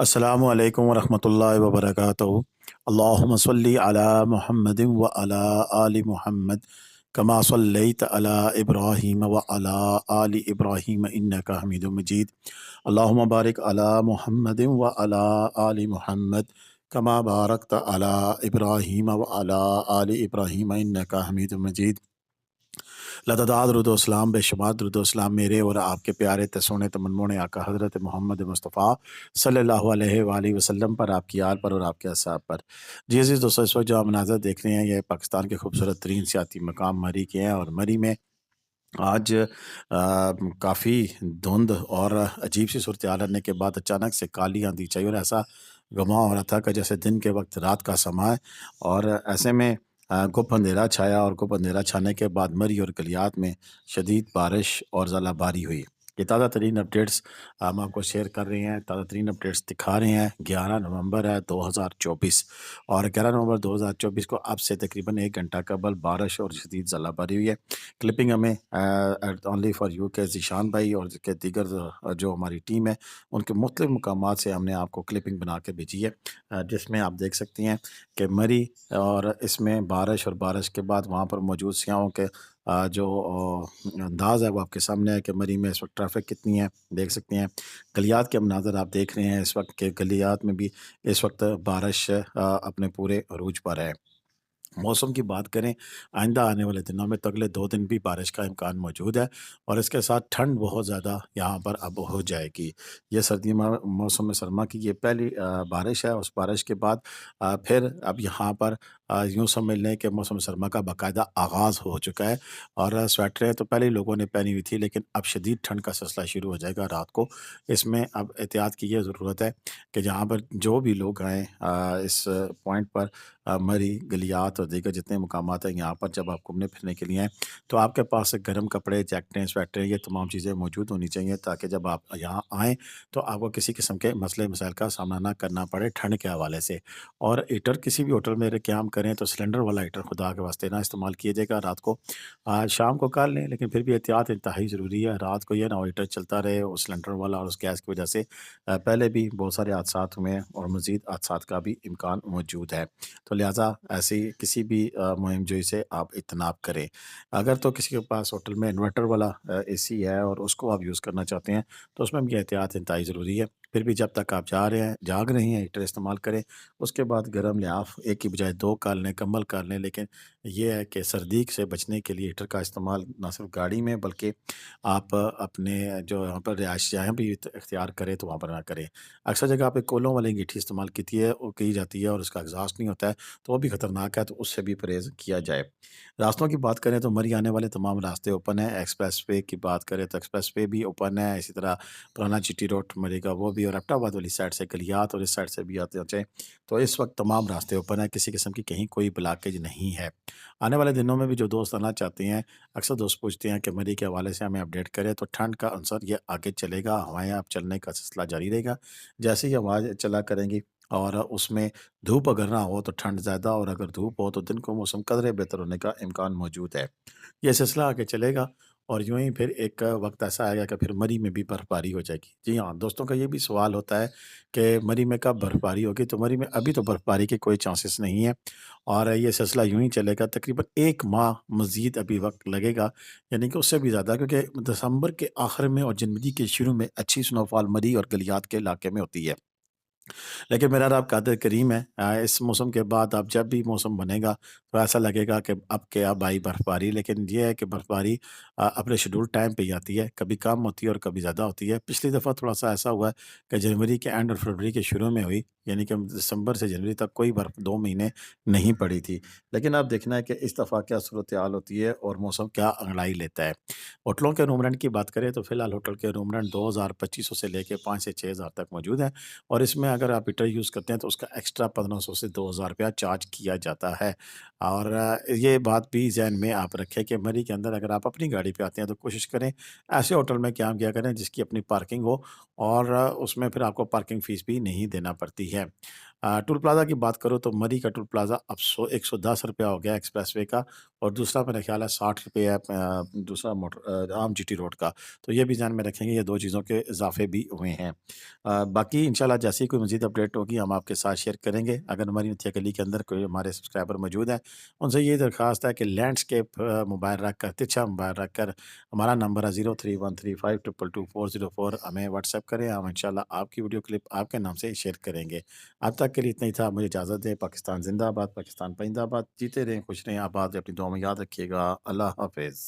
السلام علیکم ورحمۃ اللہ وبرکاتہ۔ اللہم صلی علی محمد وعلی آل محمد کما صلیت علی ابراہیم وعلی آل ابراہیم انک حمید مجید۔ اللہم بارک علی محمد وعلی آل محمد کما بارکت علی ابراہیم وعلی آل ابراہیم انک حمید مجید۔ لداداد درود و اسلام، بے شمار درود و اسلام میرے اور آپ کے پیارے تسونے تمنمونے آقا حضرت محمد مصطفیٰ صلی اللہ علیہ وآلہ وسلم پر، آپ کی آل پر اور آپ کے اصحاب پر۔ جی عزیز دوستو، اس وقت جو آپ مناظر دیکھ رہے ہیں یہ پاکستان کے خوبصورت ترین سیاحتی مقام مری کے ہیں، اور مری میں آج کافی دھند اور عجیب سی صورتحال رہنے کے بعد اچانک سے کالی آندھی چاہیے، اور ایسا گمان ہو رہا تھا کہ جیسے دن کے وقت رات کا سما ہے، اور ایسے میں گپ اندھیرا چھایا، اور گپ اندھیرا چھانے کے بعد مری اور گلیات میں شدید بارش اور ژالہ باری ہوئی۔ یہ تازہ ترین اپڈیٹس ہم آپ کو شیئر کر رہے ہیں، تازہ ترین اپڈیٹس دکھا رہے ہیں۔ 11 نومبر ہے 2024، اور 11 نومبر 2024 کو اب سے تقریباً 1 گھنٹہ قبل بارش اور شدید ژالہ باری ہوئی ہے۔ کلپنگ ہمیں اونلی فار یو کے ذیشان بھائی اور کے دیگر جو ہماری ٹیم ہے ان کے مختلف مقامات سے ہم نے آپ کو کلپنگ بنا کے بھیجی ہے، جس میں آپ دیکھ سکتی ہیں کہ مری اور اس میں بارش، اور بارش کے بعد وہاں پر موجود سیاحوں کے جو انداز ہے وہ آپ کے سامنے ہے کہ مری میں اس وقت ٹریفک کتنی ہے، دیکھ سکتے ہیں۔ گلیات کے مناظر آپ دیکھ رہے ہیں اس وقت، کہ گلیات میں بھی اس وقت بارش اپنے پورے عروج پر ہے۔ موسم کی بات کریں، آئندہ آنے والے دنوں میں تو اگلے 2 دن بھی بارش کا امکان موجود ہے، اور اس کے ساتھ ٹھنڈ بہت زیادہ یہاں پر اب ہو جائے گی۔ یہ سردی موسم سرما کی یہ پہلی بارش ہے۔ اس بارش کے بعد پھر اب یہاں پر یوں سمجھ لیں کہ موسم سرما کا باقاعدہ آغاز ہو چکا ہے، اور سویٹریں تو پہلے ہی لوگوں نے پہنی ہوئی تھی، لیکن اب شدید ٹھنڈ کا سلسلہ شروع ہو جائے گا رات کو۔ اس میں اب احتیاط کی یہ ضرورت ہے کہ جہاں پر جو بھی لوگ آئیں اس پوائنٹ پر، مری، گلیات اور دیگر جتنے مقامات ہیں یہاں پر، جب آپ گھومنے پھرنے کے لیے ہیں تو آپ کے پاس گرم کپڑے، جیکٹیں، سویٹریں، یہ تمام چیزیں موجود ہونی چاہیے، تاکہ جب آپ یہاں آئیں تو آپ کو کسی قسم کے مسئلے مسائل کا سامنا نہ کرنا پڑے ٹھنڈ کے حوالے سے۔ اور ہیٹر کسی بھی ہوٹل میں قیام کریں تو سلنڈر والا ہیٹر خدا کے واسطے نہ استعمال کیے جائے گا رات کو، شام کو کر لیں، لیکن پھر بھی احتیاط انتہائی ضروری ہے۔ رات کو یہ نہ ہو ہیٹر چلتا رہے اس سلنڈر والا، اور اس گیس کی وجہ سے پہلے بھی بہت سارے حادثات ہوئے ہیں، اور مزید حادثات کا بھی امکان موجود ہے، تو لہٰذا ایسی کسی بھی مہم جوئی سے آپ اجتناب کریں۔ اگر تو کسی کے پاس ہوٹل میں انورٹر والا اے سی ہے اور اس کو آپ یوز کرنا چاہتے ہیں تو اس میں بھی احتیاط انتہائی ضروری ہے۔ پھر بھی جب تک آپ جاگ رہے ہیں ہیٹر استعمال کریں، اس کے بعد گرم لحاف ایک کی بجائے 2 کر لیں، کمبل کر لیں، لیکن یہ ہے کہ سردی سے بچنے کے لیے ہیٹر کا استعمال نہ صرف گاڑی میں بلکہ آپ اپنے جو یہاں پر رہائش جائیں بھی اختیار کریں تو وہاں پر نہ کریں۔ اکثر جگہ پہ کولوں والی انگیٹھی استعمال کی جاتی ہے، اور اس کا اگزاسٹ نہیں ہوتا ہے تو وہ بھی خطرناک ہے، تو اس سے بھی پرہیز کیا جائے۔ راستوں کی بات کریں تو مری آنے والے تمام راستے اوپن ہیں۔ ایکسپریس وے کی بات کریں تو ایکسپریس وے بھی اوپن ہے، اسی طرح پرانا چٹی روڈ مری کا وہ بھی، اور ایبٹ آباد والی سائڈ سے گلیات اور اس سائڈ سے بھی آتے جائیں تو اس وقت تمام راستے اوپن ہیں، کسی قسم کی کہیں کوئی بلاکیج نہیں ہے۔ آنے والے دنوں میں بھی جو دوست آنا چاہتے ہیں، اکثر دوست پوچھتے ہیں کہ مری کے حوالے سے ہمیں اپڈیٹ کریں، تو ٹھنڈ کا عنصر یہ آگے چلے گا، ہوائیں اب چلنے کا سلسلہ جاری رہے گا۔ جیسے ہی ہوائیں چلا کریں گی اور اس میں دھوپ اگر نہ ہو تو ٹھنڈ زیادہ، اور اگر دھوپ ہو تو دن کو موسم قدرے بہتر ہونے کا امکان موجود ہے۔ یہ سلسلہ آگے چلے گا، اور یوں ہی پھر ایک وقت ایسا آئے گا کہ پھر مری میں بھی برف باری ہو جائے گی۔ جی ہاں دوستوں کا یہ بھی سوال ہوتا ہے کہ مری میں کب برف باری ہوگی، تو مری میں ابھی تو برف باری کے کوئی چانسز نہیں ہے، اور یہ سلسلہ یوں ہی چلے گا تقریباً 1 ماہ مزید ابھی وقت لگے گا، یعنی کہ اس سے بھی زیادہ، کیونکہ دسمبر کے آخر میں اور جنوری کے شروع میں اچھی سنو فال مری اور گلیات کے علاقے میں ہوتی ہے۔ لیکن میرا رب قادر کریم ہے، اس موسم کے بعد اب جب بھی موسم بنے گا تو ایسا لگے گا کہ اب کیا آئی برف باری، لیکن یہ ہے کہ برف باری اپنے شیڈول ٹائم پہ ہی آتی ہے، کبھی کم ہوتی ہے اور کبھی زیادہ ہوتی ہے۔ پچھلی دفعہ تھوڑا سا ایسا ہوا ہے کہ جنوری کے اینڈ اور فروری کے شروع میں ہوئی، یعنی کہ دسمبر سے جنوری تک کوئی برف 2 مہینے نہیں پڑی تھی۔ لیکن اب دیکھنا ہے کہ اس دفعہ کیا صورتحال ہوتی ہے اور موسم کیا انگڑائی لیتا ہے۔ ہوٹلوں کے روم رینٹ کی بات کریں تو فی الحال ہوٹل کے روم رینٹ 2,2500 سے لے کے 5 سے 6,000 تک موجود ہیں، اور اس میں اگر آپ ہیٹر یوز کرتے ہیں تو اس کا ایکسٹرا 1,500 سے 2,000 روپیہ چارج کیا جاتا ہے۔ اور یہ بات بھی ذہن میں آپ رکھیں کہ مری کے اندر اگر آپ اپنی گاڑی پہ آتے ہیں تو کوشش کریں ایسے ہوٹل میں قیام کیا کریں جس کی اپنی پارکنگ ہو، اور اس میں پھر آپ کو پارکنگ فیس بھی نہیں دینا پڑتی ہے۔ ٹول پلازا کی بات کرو تو مری کا ٹول پلازا اب 110 روپیہ ہو گیا ایکسپریس وے کا، اور دوسرا میرا خیال ہے 60 روپے ہے دوسرا موٹر عام جی ٹی روڈ کا۔ تو یہ بھی ذہن میں رکھیں گے، یہ دو چیزوں کے اضافے بھی ہوئے ہیں۔ باقی انشاءاللہ جیسی کوئی مزید اپڈیٹ ہوگی ہم آپ کے ساتھ شیئر کریں گے۔ اگر ہماری نتھیا گلی کے اندر کوئی ہمارے سبسکرائبر موجود ہیں، ان سے یہ درخواست ہے کہ لینڈسکیپ موبائل رکھ کر، تچھا موبائل رکھ کر، ہمارا نمبر ہے 0313522224 ہمیں واٹس ایپ کریں، ہم انشاءاللہ آپ کی ویڈیو کلپ آپ کے نام سے شیئر کریں گے۔ اب تک کے لیے اتنا ہی تھا، مجھے اجازت دیں۔ پاکستان زندہ باد، پاکستان پائندہ باد، جیتے رہیں، خوش رہیں، آباد رہیں، اپنی دعاؤں میں یاد رکھیے گا۔ اللہ حافظ۔